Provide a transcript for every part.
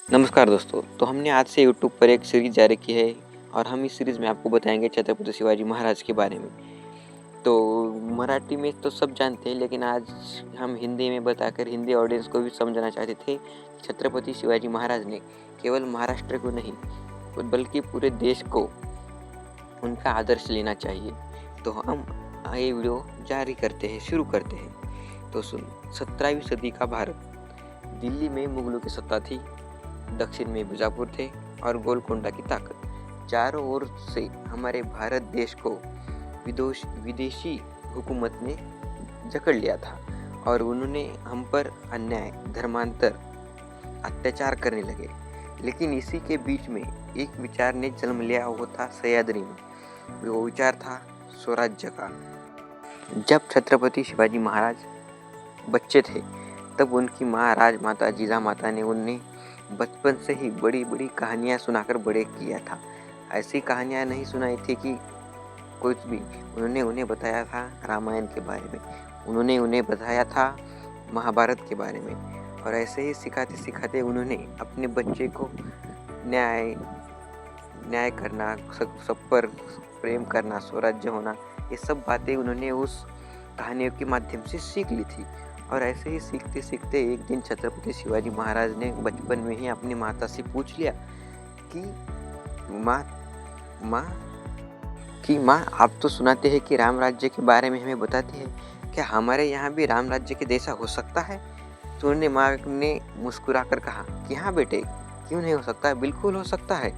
नमस्कार दोस्तों। तो हमने आज से यूट्यूब पर एक सीरीज़ जारी की है और हम इस सीरीज़ में आपको बताएंगे छत्रपति शिवाजी महाराज के बारे में। तो मराठी में तो सब जानते हैं, लेकिन आज हम हिंदी में बताकर हिंदी ऑडियंस को भी समझाना चाहते थे कि छत्रपति शिवाजी महाराज ने केवल महाराष्ट्र को नहीं बल्कि पूरे देश को उनका आदर्श लेना चाहिए। तो हम ये वीडियो जारी करते हैं, शुरू करते हैं। तो 17वीं सदी का भारत। दिल्ली में मुगलों की सत्ता थी, दक्षिण में बीजापुर थे और गोलकोंडा की ताकत। चारों ओर से हमारे भारत देश को विदेशी हुकूमत ने जकड़ लिया था और उन्होंने हम पर अन्याय, धर्मांतर, अत्याचार करने लगे। लेकिन इसी के बीच में एक विचार ने जन्म लिया, वो था सह्याद्री में। वो विचार था स्वराज्य का। जब छत्रपति शिवाजी महाराज बच्चे थे तब उनकी माँ राजमाता जिजामाता ने उन्हें बचपन से ही बड़ी बड़ी कहानियाँ सुनाकर बड़े किया था। ऐसी कहानियाँ नहीं सुनाई थी कि कुछ भी। उन्होंने उन्हें बताया था रामायण के बारे में, उन्होंने उन्हें बताया था महाभारत के बारे में। और ऐसे ही सिखाते सिखाते उन्होंने अपने बच्चे को न्याय करना, सब पर प्रेम करना, स्वराज्य होना, ये सब बातें उन्होंने उस कहानियों के माध्यम से सीख ली थी। और ऐसे ही सीखते सीखते एक दिन छत्रपति शिवाजी महाराज ने बचपन में ही अपनी माता से पूछ लिया कि माँ आप तो सुनाते हैं कि राम राज्य के बारे में हमें बताती है, क्या हमारे यहाँ भी राम राज्य के जैसा हो सकता है? तो उन्हें माँ ने मुस्कुराकर कहा कि हाँ बेटे, क्यों नहीं हो सकता है, बिल्कुल हो सकता है,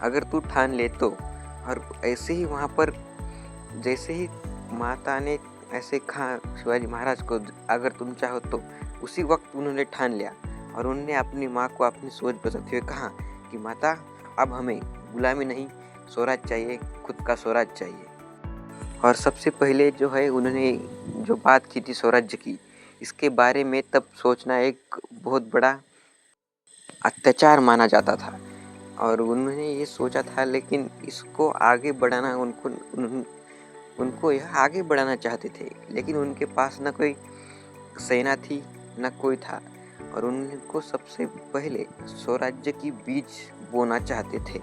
अगर तू ठान ले तो। और ऐसे ही वहाँ पर जैसे ही माता ने ऐसे कहा शिवाजी महाराज को, अगर तुम चाहो तो, उसी वक्त उन्होंने ठान लिया और उन्होंने अपनी माँ को अपनी सोच बताते हुए कहा कि माता, अब हमें गुलामी नहीं, स्वराज चाहिए, खुद का स्वराज चाहिए। और सबसे पहले जो है उन्होंने जो बात की थी स्वराज्य की, इसके बारे में तब सोचना एक बहुत बड़ा अत्याचार माना जाता था और उन्होंने ये सोचा था, लेकिन इसको आगे बढ़ाना उनको यह आगे बढ़ाना चाहते थे। लेकिन उनके पास न कोई सेना थी, न कोई था, और उनको सबसे पहले स्वराज्य की बीज बोना चाहते थे।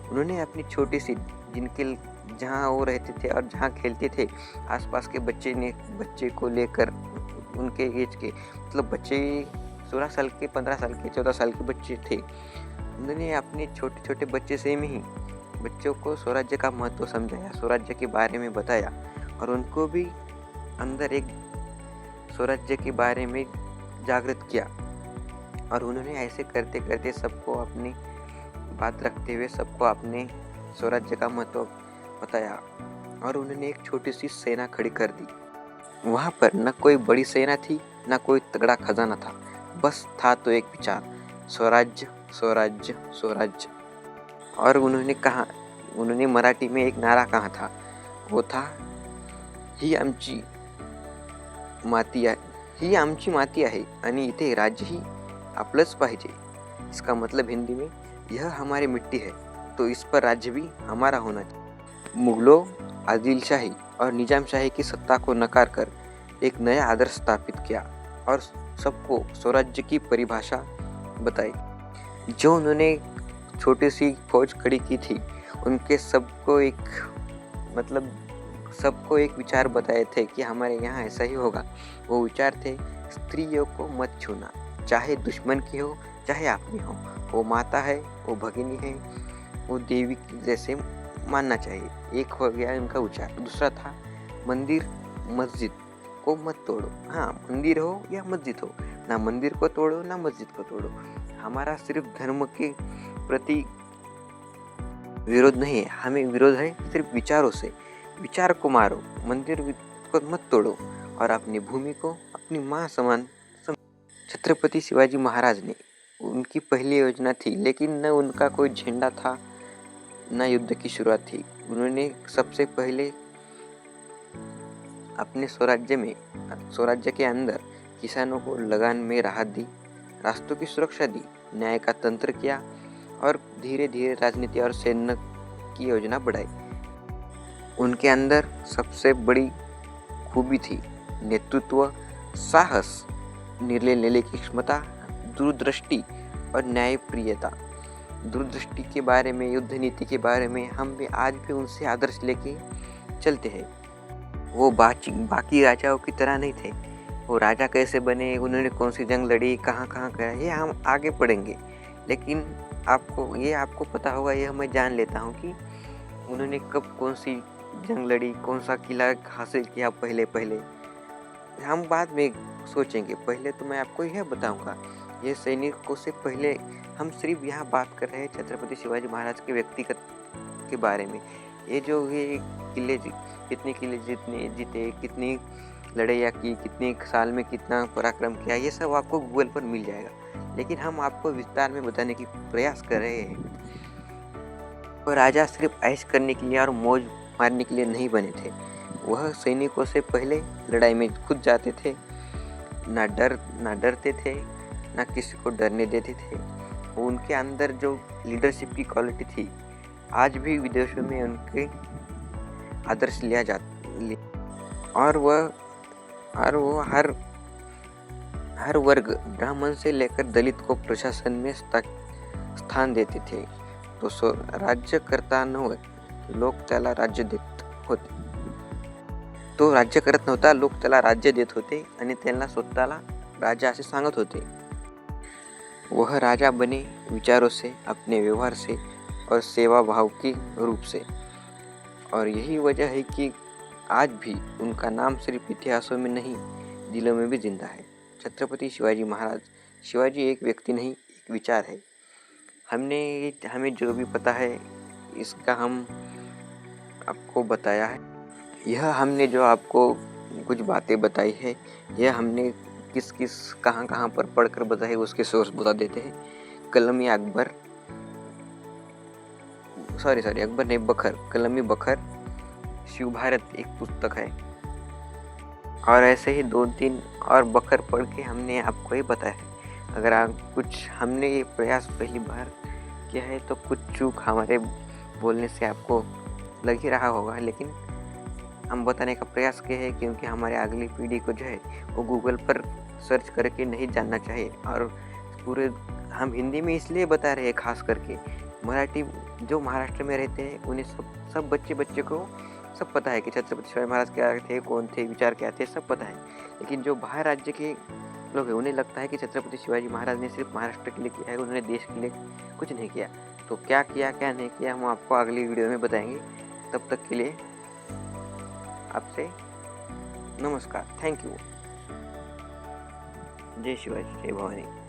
उन्होंने अपनी छोटी सी, जहाँ वो रहते थे और जहाँ खेलते थे, आसपास के बच्चे को लेकर, उनके एज के, मतलब बच्चे 16 साल के, 15 साल के, 14 साल के बच्चे थे। उन्होंने अपने छोटे छोटे बच्चे से ही बच्चों को स्वराज्य का महत्व समझाया, स्वराज्य के बारे में बताया और उनको भी अंदर एक स्वराज्य के बारे में जागृत किया। और उन्होंने ऐसे करते करते सबको अपनी बात रखते हुए सबको अपने स्वराज्य का महत्व बताया और उन्होंने एक छोटी सी सेना खड़ी कर दी। वहाँ पर न कोई बड़ी सेना थी, न कोई तगड़ा खजाना था, बस था तो एक विचार, स्वराज्य स्वराज्य स्वराज्य। और उन्होंने मराठी में एक नारा कहा था, वो था, ही आमची माती आहे आणि इथे राज्य ही आपलंच पाहिजे। इसका मतलब हिंदी में, यह हमारी मिट्टी है तो इस पर राज्य भी हमारा होना चाहिए। मुगलों, आदिलशाही और निजामशाही की सत्ता को नकार कर एक नया आदर्श स्थापित किया और सबको स्वराज्य की परिभाषा बताई। जो उन्होंने छोटी सी फौज खड़ी की थी, उनके सबको एक विचार बताए थे कि हमारे यहाँ ऐसा ही होगा। वो विचार थे, स्त्रियों को मत छूना, चाहे दुश्मन की हो चाहे अपनी हो, वो माता है, वो भगिनी है, वो देवी जैसे मानना चाहिए। एक हो गया उनका विचार। दूसरा था, मंदिर मस्जिद को मत तोड़ो। हाँ, मंदिर हो या मस्जिद हो, ना मंदिर को तोड़ो ना मस्जिद को तोड़ो। हमारा सिर्फ धर्म के प्रति विरोध नहीं है, हमें विरोध है सिर्फ विचारों से। विचार को मारो, मंदिर को मत तोड़ो और अपनी भूमि को अपनी माँ समान छत्रपति शिवाजी महाराज ने, उनकी पहली योजना थी, लेकिन न उनका कोई झंडा था न युद्ध की शुरुआत थी। उन्होंने सबसे पहले अपने स्वराज्य के अंदर किसानों को लगान में राहत दी, रास्तों की सुरक्षा दी, न्याय का तंत्र किया और धीरे धीरे राजनीति और सैन्य की योजना बढ़ाई। उनके अंदर सबसे बड़ी खूबी थी नेतृत्व, साहस, निर्णय लेने की क्षमता, दूरदृष्टि और न्यायप्रियता, दूरदृष्टि के बारे में, युद्ध नीति के बारे में हम भी आज भी उनसे आदर्श लेके चलते हैं। वो बाकी राजाओं की तरह नहीं थे। वो राजा कैसे बने, उन्होंने कौन सी जंग लड़ी, कहाँ कहाँ करा, ये हम आगे पढ़ेंगे। लेकिन आपको पता होगा, ये मैं जान लेता हूँ कि उन्होंने कब कौन सी जंग लड़ी, कौन सा किला हासिल किया पहले हम बाद में सोचेंगे। पहले तो मैं आपको यह बताऊंगा, ये सैनिकों से पहले हम सिर्फ यहाँ बात कर रहे हैं छत्रपति शिवाजी महाराज के व्यक्तिगत के बारे में। ये कितने किले जीते, कितनी लड़ाइयाँ की, कितने साल में कितना पराक्रम किया, ये सब आपको गूगल पर मिल जाएगा। लेकिन हम आपको विस्तार में बताने की प्रयास कर रहे हैं। वो राजा सिर्फ ऐश करने के लिए और मौज मारने के लिए नहीं बने थे। वह सैनिकों से पहले लड़ाई में खुद जाते थे, ना डरते थे, ना किसी को डरने देते थे। उनके अंदर जो लीडरशिप की क्वालिटी थी, आज भी विदेशों में उनके आदर्श और वो हर वर्ग, ब्राह्मण से लेकर दलित को प्रशासन में स्थान देते थे। तो राज्य करता नव्हता, लोक त्याला राज्य देत होते। तो राज्य करत नव्हता, लोक त्याला राज्य देत होते आणि त्यांना स्वतःला राजा असे सांगत होते। वह राजा बने विचारों से, अपने व्यवहार से और सेवा भाव के रूप से। और यही वजह है कि आज भी उनका नाम सिर्फ इतिहासों में नहीं, दिलों में भी जिंदा है। छत्रपति शिवाजी महाराज। शिवाजी एक व्यक्ति नहीं, एक विचार है। हमें जो भी पता है, इसका हम आपको बताया है। यह हमने जो आपको कुछ बातें बताई है, यह हमने किस कहाँ पर पढ़कर बताई, उसके सोर्स बता देते हैं। कलमी बखर शिव भारत एक पुस्तक है। और ऐसे ही 2-3 और बखर पढ़ के हमने आपको ही बताया है। अगर हमने ये प्रयास पहली बार किया है तो कुछ चूक हमारे बोलने से आपको लग ही रहा होगा, लेकिन हम बताने का प्रयास किया है क्योंकि हमारे अगली पीढ़ी को जो है वो गूगल पर सर्च करके नहीं जानना चाहिए। और हम हिंदी में इसलिए बता रहे हैं, खास करके मराठी जो महाराष्ट्र में रहते हैं उन्हें सब बच्चे को सब पता है कि छत्रपति शिवाजी महाराज क्या थे, कौन थे, विचार क्या थे, सब पता है। लेकिन जो बाहर राज्य के लोग हैं उन्हें लगता है कि छत्रपति शिवाजी महाराज ने सिर्फ महाराष्ट्र के लिए किया है, उन्होंने देश के लिए कुछ नहीं किया। तो क्या किया क्या नहीं किया हम आपको अगली वीडियो में बताएंगे। तब तक के लिए आपसे नमस्कार, थैंक यू। जय शिवाजी, जय भवानी।